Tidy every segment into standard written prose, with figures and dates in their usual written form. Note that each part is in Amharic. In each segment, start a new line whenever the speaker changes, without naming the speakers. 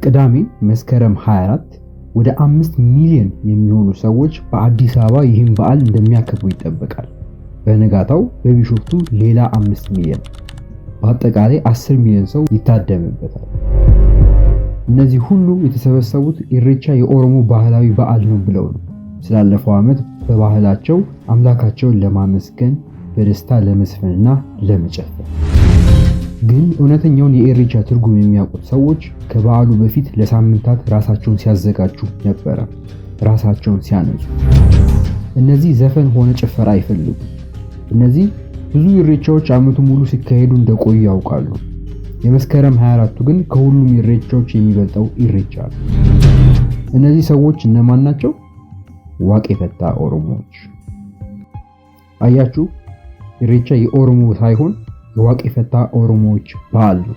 ቅዳሜ መስከረም 24 ወደ 5 ሚሊዮን የሚሆኑ ሰዎች በአዲስ አበባ ይህን በዓል እንደሚያከብሩ ይጠበቃል። በነጋታው በቢሾፍቱ ሌላ 5 ሚሊዮን፣ በአጠቃላይ 10 ሚሊዮን ሰው ይታደምበታል። እነዚህ ሁሉ የተሰበሰቡት ኢሬቻ የኦሮሞ ባህላዊ በዓል ነው ብለው ነው። ስላለፈው ዓመት በባህላቸው አምላካቸውን ለማመስገን በደስታ ለመስፈንና ለመጨፈር። ግን እውነተኛውን የኢሬቻ ትርጉም የሚያውቁት ሰዎች ከበዓሉ በፊት ለሳምንታት ራሳቸውን ሲያዘጋጁ ነበረ፣ ራሳቸውን ሲያነጹ። እነዚህ ዘፈን ሆነ ጭፈራ አይፈልጉም። እነዚህ ብዙ ኢሬቻዎች ዓመቱ ሙሉ ሲካሄዱ እንደቆዩ ያውቃሉ። የመስከረም 24ቱ ግን ከሁሉም ኢሬቻዎች የሚበልጠው ኢሬቻ ነው። እነዚህ ሰዎች እነማን ናቸው? ዋቄ ፈታ ኦሮሞዎች። አያችሁ፣ ኢሬቻ የኦሮሞ ሳይሆን የዋቄ ፈታ ኦሮሞዎች በዓል ነው።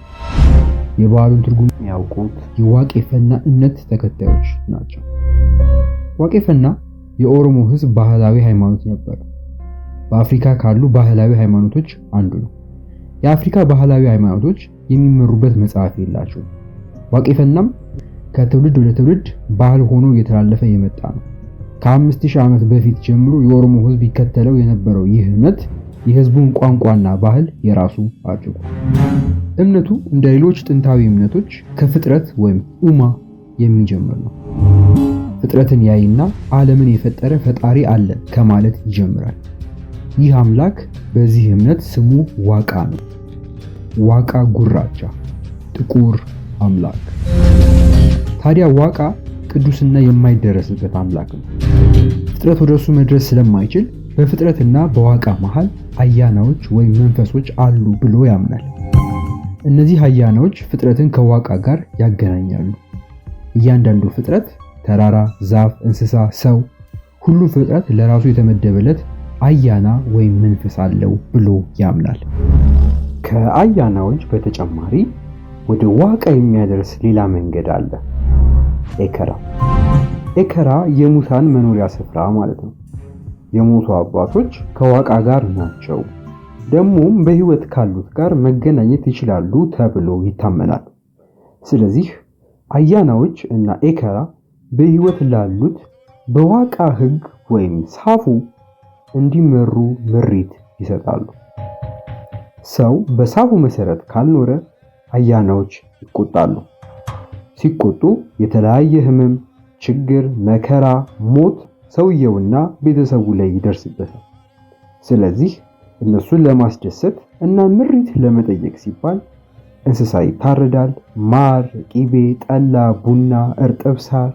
የበዓሉን ትርጉም የሚያውቁት የዋቄ ፈና እምነት ተከታዮች ናቸው። ዋቄ ፈና የኦሮሞ ሕዝብ ባህላዊ ሃይማኖት ነበር። በአፍሪካ ካሉ ባህላዊ ሃይማኖቶች አንዱ ነው። የአፍሪካ ባህላዊ ሃይማኖቶች የሚመሩበት መጽሐፍ የላቸውም። ዋቄ ፈናም ከትውልድ ወደ ትውልድ ባህል ሆኖ እየተላለፈ የመጣ ነው። ከ5000 ዓመት በፊት ጀምሮ የኦሮሞ ሕዝብ ይከተለው የነበረው ይህ እምነት የህዝቡን ቋንቋና ባህል የራሱ አድርጎ እምነቱ እንደ ሌሎች ጥንታዊ እምነቶች ከፍጥረት ወይም ኡማ የሚጀምር ነው። ፍጥረትን ያይና ዓለምን የፈጠረ ፈጣሪ አለ ከማለት ይጀምራል። ይህ አምላክ በዚህ እምነት ስሙ ዋቃ ነው። ዋቃ ጉራቻ፣ ጥቁር አምላክ። ታዲያ ዋቃ ቅዱስና የማይደረስበት አምላክ ነው። ፍጥረት ወደሱ መድረስ ስለማይችል በፍጥረትና በዋቃ መሃል አያናዎች ወይም መንፈሶች አሉ ብሎ ያምናል። እነዚህ አያናዎች ፍጥረትን ከዋቃ ጋር ያገናኛሉ። እያንዳንዱ ፍጥረት ተራራ፣ ዛፍ፣ እንስሳ፣ ሰው፣ ሁሉም ፍጥረት ለራሱ የተመደበለት አያና ወይም መንፈስ አለው ብሎ ያምናል። ከአያናዎች በተጨማሪ ወደ ዋቃ የሚያደርስ ሌላ መንገድ አለ። ኤከራ። ኤከራ የሙታን መኖሪያ ስፍራ ማለት ነው። የሞቱ አባቶች ከዋቃ ጋር ናቸው፣ ደግሞም በህይወት ካሉት ጋር መገናኘት ይችላሉ ተብሎ ይታመናል። ስለዚህ አያናዎች እና ኤከራ በህይወት ላሉት በዋቃ ህግ ወይም ሳፉ እንዲመሩ ምሪት ይሰጣሉ። ሰው በሳፉ መሰረት ካልኖረ አያናዎች ይቆጣሉ። ሲቆጡ የተለያየ ህመም፣ ችግር፣ መከራ፣ ሞት ሰውየውና ቤተሰቡ ላይ ይደርስበታል። ስለዚህ እነሱን ለማስደሰት እና ምሪት ለመጠየቅ ሲባል እንስሳ ይታረዳል። ማር፣ ቂቤ፣ ጠላ፣ ቡና፣ እርጥብ ሳር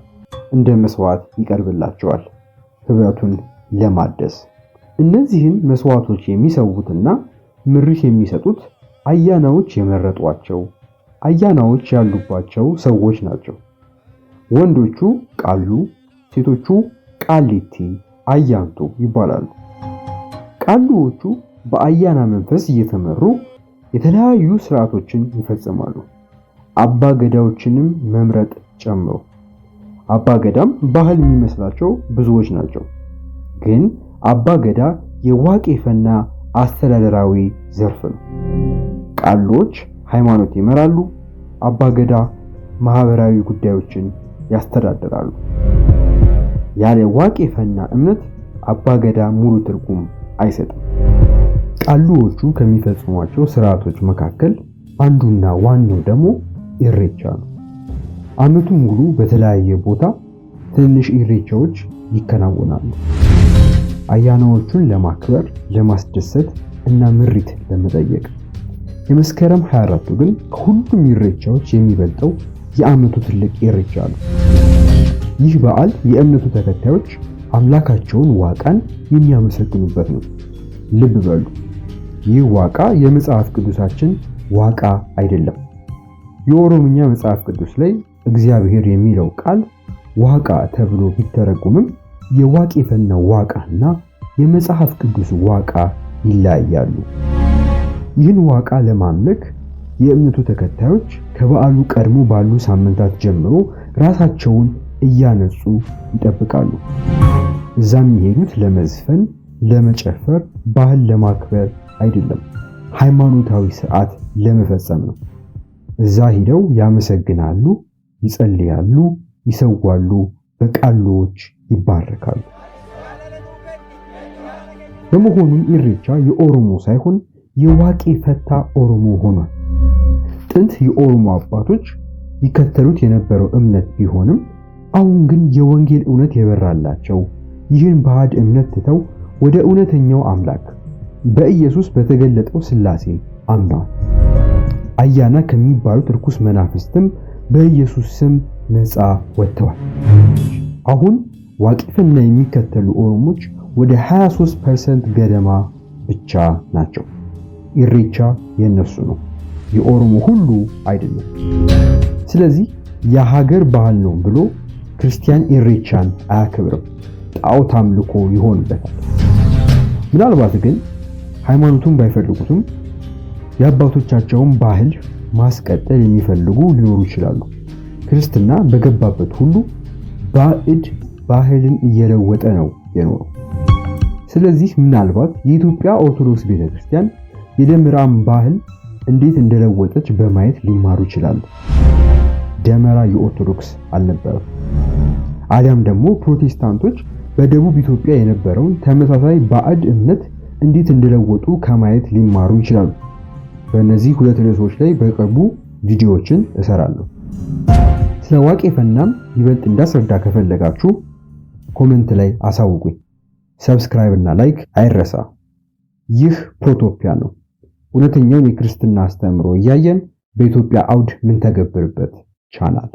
እንደ መስዋዕት ይቀርብላቸዋል ህብረቱን ለማደስ። እነዚህን መስዋዕቶች የሚሰዉትና ምሪት የሚሰጡት አያናዎች የመረጧቸው አያናዎች ያሉባቸው ሰዎች ናቸው። ወንዶቹ ቃሉ፣ ሴቶቹ ቃሊቲ አያንቱ ይባላሉ። ቃሉዎቹ በአያና መንፈስ እየተመሩ የተለያዩ ስርዓቶችን ይፈጽማሉ፣ አባ ገዳዎችንም መምረጥ ጨምሮ። አባ ገዳም ባህል የሚመስላቸው ብዙዎች ናቸው። ግን አባ ገዳ የዋቄ ፈና አስተዳደራዊ ዘርፍ ነው። ቃሎች ሃይማኖት ይመራሉ፣ አባ ገዳ ማህበራዊ ጉዳዮችን ያስተዳድራሉ። ያለ ዋቄ ፈና እምነት አባ ገዳ ሙሉ ትርጉም አይሰጥም። ቃሉዎቹ ከሚፈጽሟቸው ስርዓቶች መካከል አንዱና ዋናው ደግሞ ኢሬቻ ነው። ዓመቱን ሙሉ በተለያየ ቦታ ትንሽ ኢሬቻዎች ይከናወናሉ። አያናዎቹን ለማክበር፣ ለማስደሰት እና ምሪት ለመጠየቅ። የመስከረም 24ቱ ግን ከሁሉም ኢሬቻዎች የሚበልጠው የዓመቱ ትልቅ ኢሬቻ ነው። ይህ በዓል የእምነቱ ተከታዮች አምላካቸውን ዋቃን የሚያመሰግኑበት ነው። ልብ በሉ፣ ይህ ዋቃ የመጽሐፍ ቅዱሳችን ዋቃ አይደለም። የኦሮምኛ መጽሐፍ ቅዱስ ላይ እግዚአብሔር የሚለው ቃል ዋቃ ተብሎ ቢተረጎምም የዋቄ ፈና ዋቃና የመጽሐፍ ቅዱስ ዋቃ ይለያያሉ። ይህን ዋቃ ለማምለክ የእምነቱ ተከታዮች ከበዓሉ ቀድሞ ባሉ ሳምንታት ጀምሮ ራሳቸውን እያነጹ ይጠብቃሉ። እዛም የሚሄዱት ለመዝፈን፣ ለመጨፈር፣ ባህል ለማክበር አይደለም፣ ሃይማኖታዊ ስርዓት ለመፈጸም ነው። እዛ ሂደው ያመሰግናሉ፣ ይጸልያሉ፣ ይሰዋሉ፣ በቃሎች ይባረካሉ። በመሆኑም ኢሬቻ የኦሮሞ ሳይሆን የዋቄ ፈታ ኦሮሞ ሆኗል። ጥንት የኦሮሞ አባቶች ይከተሉት የነበረው እምነት ቢሆንም አሁን ግን የወንጌል እውነት የበራላቸው ይህን ባዕድ እምነት ትተው ወደ እውነተኛው አምላክ በኢየሱስ በተገለጠው ሥላሴ አምነዋል። አያና ከሚባሉት ርኩስ መናፍስትም በኢየሱስ ስም ነፃ ወጥተዋል። አሁን ዋቄፈና የሚከተሉ ኦሮሞች ወደ 23% ገደማ ብቻ ናቸው። ኢሬቻ የነሱ ነው፣ የኦሮሞ ሁሉ አይደለም። ስለዚህ የሀገር ባህል ነው ብሎ ክርስቲያን ኢሬቻን አያከብርም፣ ጣዖት አምልኮ ይሆንበታል። ምናልባት ግን ሃይማኖቱን ባይፈልጉትም የአባቶቻቸውን ባህል ማስቀጠል የሚፈልጉ ሊኖሩ ይችላሉ። ክርስትና በገባበት ሁሉ ባዕድ ባህልን እየለወጠ ነው የኖረው። ስለዚህ ምናልባት የኢትዮጵያ ኦርቶዶክስ ቤተክርስቲያን የደመራን ባህል እንዴት እንደለወጠች በማየት ሊማሩ ይችላሉ። ደመራ የኦርቶዶክስ አልነበረም። አሊያም ደግሞ ፕሮቴስታንቶች በደቡብ ኢትዮጵያ የነበረውን ተመሳሳይ ባዕድ እምነት እንዴት እንደለወጡ ከማየት ሊማሩ ይችላሉ። በእነዚህ ሁለት ርዕሶች ላይ በቅርቡ ቪዲዮዎችን እሰራለሁ። ስለ ዋቄፈናም ይበልጥ እንዳስረዳ ከፈለጋችሁ ኮሜንት ላይ አሳውቁኝ። ሰብስክራይብ እና ላይክ አይረሳ። ይህ ፕሮቶፒያ ነው፣ እውነተኛውን የክርስትና አስተምሮ እያየን በኢትዮጵያ አውድ ምን ተገብርበት ቻናል።